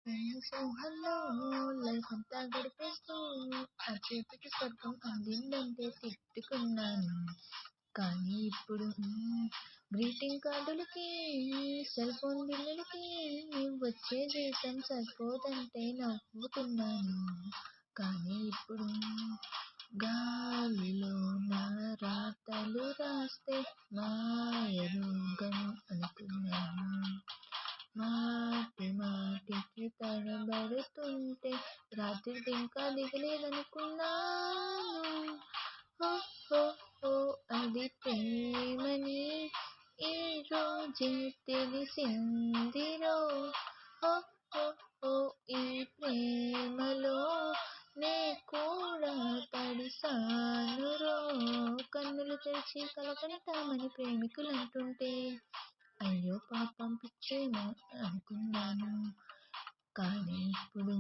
So hello life అంతా గడిపేస్తూ ఆ చేతికి స్వర్గం అందిందంటే తిట్టుకున్నాను. కానీ ఇప్పుడు గ్రీటింగ్ కార్డులకి సెల్ ఫోన్ బిల్లులకి వచ్చే జీతం సరిపోదంటే నవ్వుకున్నాను. కానీ ఇప్పుడు గాలిలో నా రాతలు రాస్తే మాయరోగం అనుకున్నాను. మాటికి తడబడుతుంటే రాత్రి ఇంకా దిగలేదనుకున్నాను. హో హో హో అది ప్రేమని ఈ రోజే తెలిసిందిరో. హో హో హో ఈ ప్రేమలో నే కూడా తడిసానురో. కన్నులు తెరిచి కలకంటామని ప్రేమికులంటుంటే అయ్యో పాపం పిచ్చేమో అనుకున్నాను. కానీ ఇప్పుడు